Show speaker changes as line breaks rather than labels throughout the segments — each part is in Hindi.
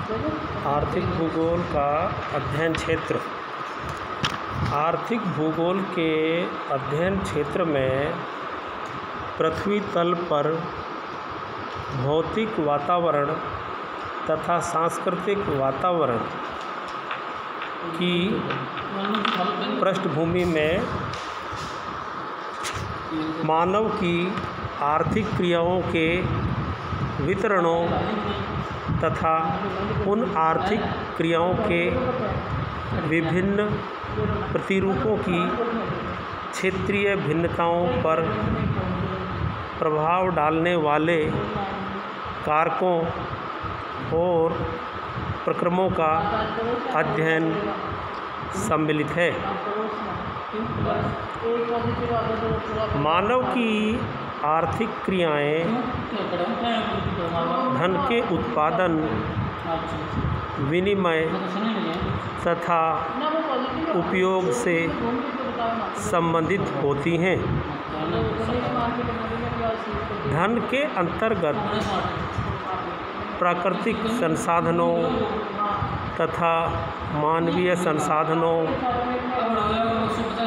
आर्थिक भूगोल का अध्ययन क्षेत्र। आर्थिक भूगोल के अध्ययन क्षेत्र में पृथ्वी तल पर भौतिक वातावरण तथा सांस्कृतिक वातावरण की पृष्ठभूमि में मानव की आर्थिक क्रियाओं के वितरणों तथा उन आर्थिक क्रियाओं के विभिन्न प्रतिरूपों की क्षेत्रीय भिन्नताओं पर प्रभाव डालने वाले कारकों और प्रक्रमों का अध्ययन सम्मिलित है। मानव की आर्थिक क्रियाएं धन के उत्पादन, विनिमय तथा उपयोग से संबंधित होती हैं। धन के अंतर्गत प्राकृतिक संसाधनों तथा मानवीय संसाधनों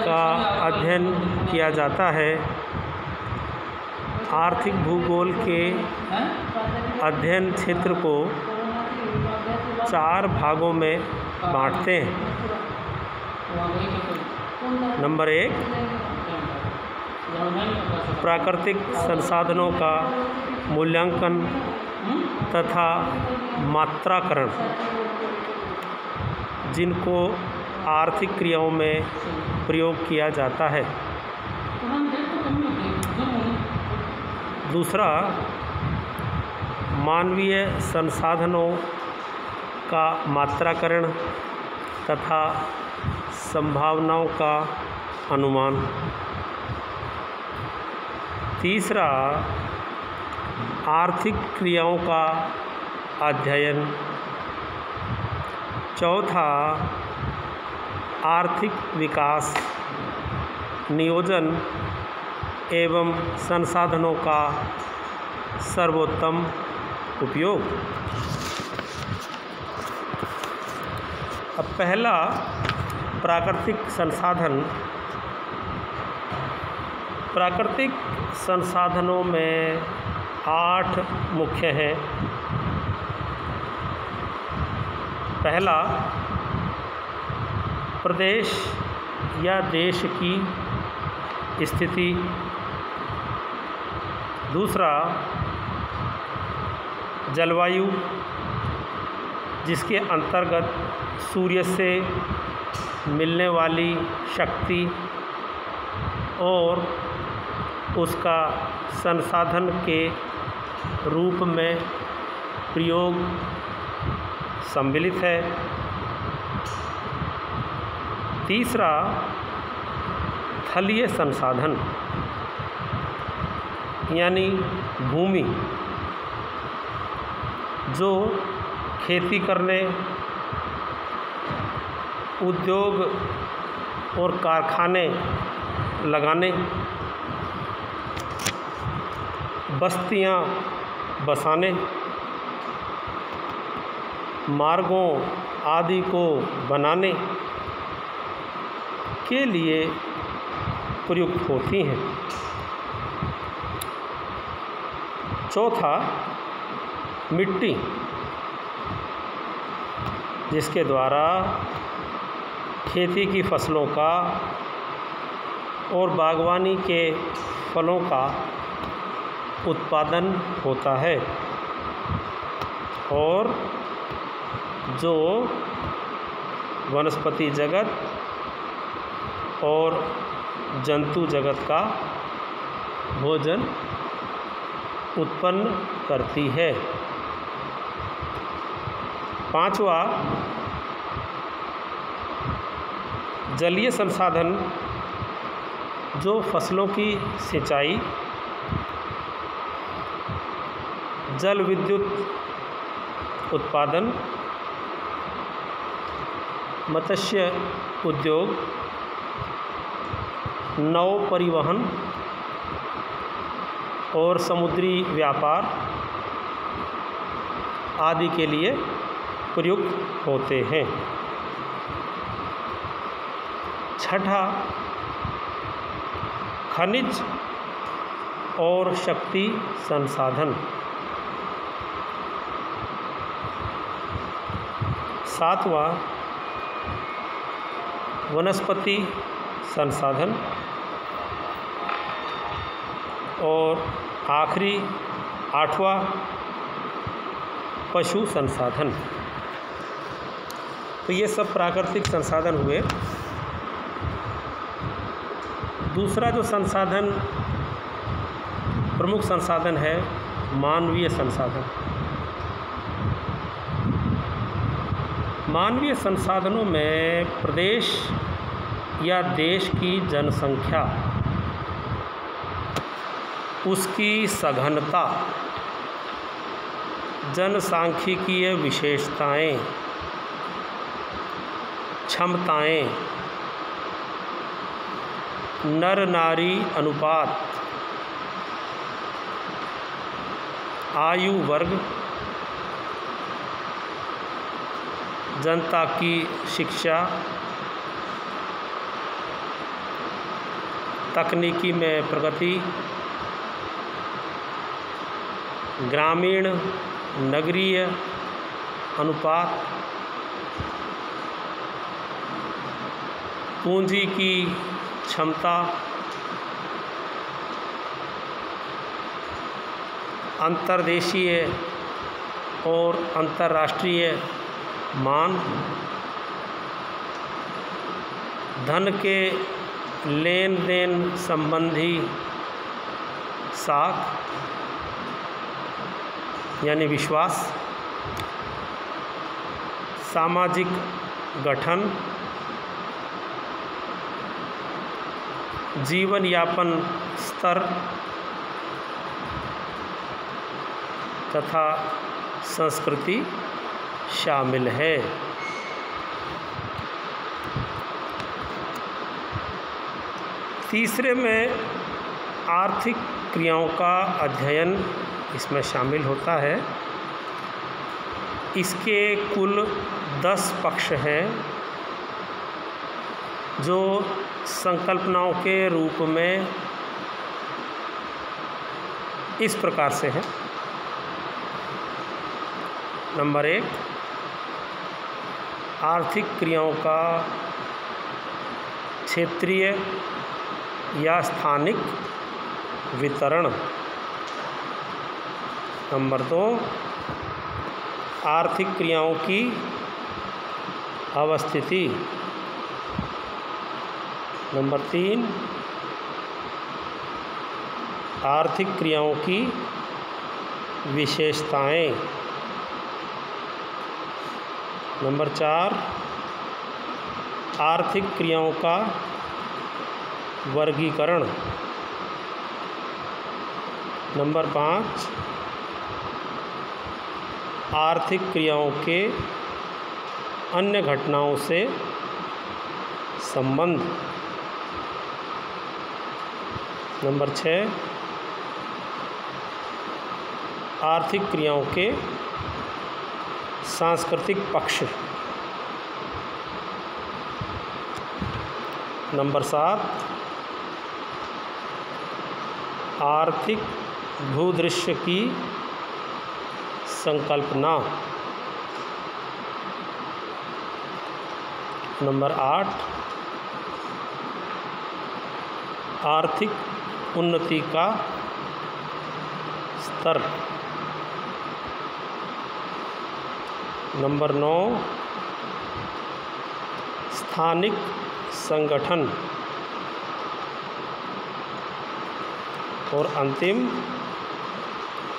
का अध्ययन किया जाता है। आर्थिक भूगोल के अध्ययन क्षेत्र को 4 भागों में बांटते हैं। नंबर 1, प्राकृतिक संसाधनों का मूल्यांकन तथा मात्राकरण, जिनको आर्थिक क्रियाओं में प्रयोग किया जाता है। दूसरा, मानवीय संसाधनों का मात्राकरण तथा संभावनाओं का अनुमान। तीसरा, आर्थिक क्रियाओं का अध्ययन। चौथा, आर्थिक विकास, नियोजन एवं संसाधनों का सर्वोत्तम उपयोग। अब पहला, प्राकृतिक संसाधन। प्राकृतिक संसाधनों में 8 मुख्य हैं। पहला, प्रदेश या देश की स्थिति। दूसरा, जलवायु, जिसके अंतर्गत सूर्य से मिलने वाली शक्ति और उसका संसाधन के रूप में प्रयोग सम्मिलित है। तीसरा, स्थलीय संसाधन यानी भूमि, जो खेती करने, उद्योग और कारखाने लगाने, बस्तियां बसाने, मार्गों आदि को बनाने के लिए प्रयुक्त होती हैं। चौथा, मिट्टी, जिसके द्वारा खेती की फसलों का और बागवानी के फलों का उत्पादन होता है और जो वनस्पति जगत और जंतु जगत का भोजन उत्पन्न करती है। पांचवा, जलीय संसाधन, जो फसलों की सिंचाई, जल विद्युत उत्पादन, मत्स्य उद्योग, नौ परिवहन और समुद्री व्यापार आदि के लिए प्रयुक्त होते हैं। छठा, खनिज और शक्ति संसाधन। सातवां, वनस्पति संसाधन। और आखिरी आठवां, पशु संसाधन। तो ये सब प्राकृतिक संसाधन हुए। दूसरा जो संसाधन, प्रमुख संसाधन है, मानवीय संसाधन। मानवीय संसाधनों में प्रदेश या देश की जनसंख्या, उसकी सघनता, जनसांख्यिकीय विशेषताएं, क्षमताएं, नर नारी अनुपात, आयु वर्ग, जनता की शिक्षा, तकनीकी में प्रगति, ग्रामीण नगरीय अनुपात, पूंजी की क्षमता, अंतर्देशीय और अंतर्राष्ट्रीय मान, धन के लेन देन संबंधी साख यानी विश्वास, सामाजिक गठन, जीवन यापन स्तर तथा संस्कृति शामिल है। तीसरे में आर्थिक क्रियाओं का अध्ययन इसमें शामिल होता है। इसके कुल 10 पक्ष हैं जो संकल्पनाओं के रूप में इस प्रकार से हैं। नंबर 1, आर्थिक क्रियाओं का क्षेत्रीय या स्थानिक वितरण। नंबर 2, आर्थिक क्रियाओं की अवस्थिति। नंबर 3, आर्थिक क्रियाओं की विशेषताएं। नंबर 4, आर्थिक क्रियाओं का वर्गीकरण। नंबर 5, आर्थिक क्रियाओं के अन्य घटनाओं से संबंध। नंबर 6, आर्थिक क्रियाओं के सांस्कृतिक पक्ष। नंबर 7, आर्थिक भूदृश्य की संकल्पना। नंबर 8, आर्थिक उन्नति का स्तर। नंबर 9, स्थानिक संगठन। और अंतिम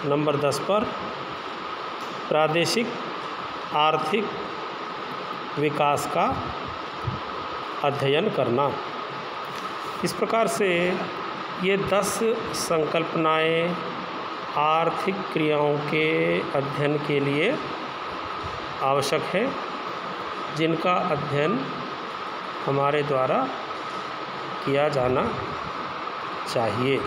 नंबर 10 पर प्रादेशिक आर्थिक विकास का अध्ययन करना। इस प्रकार से ये 10 संकल्पनाएं आर्थिक क्रियाओं के अध्ययन के लिए आवश्यक है, जिनका अध्ययन हमारे द्वारा किया जाना चाहिए।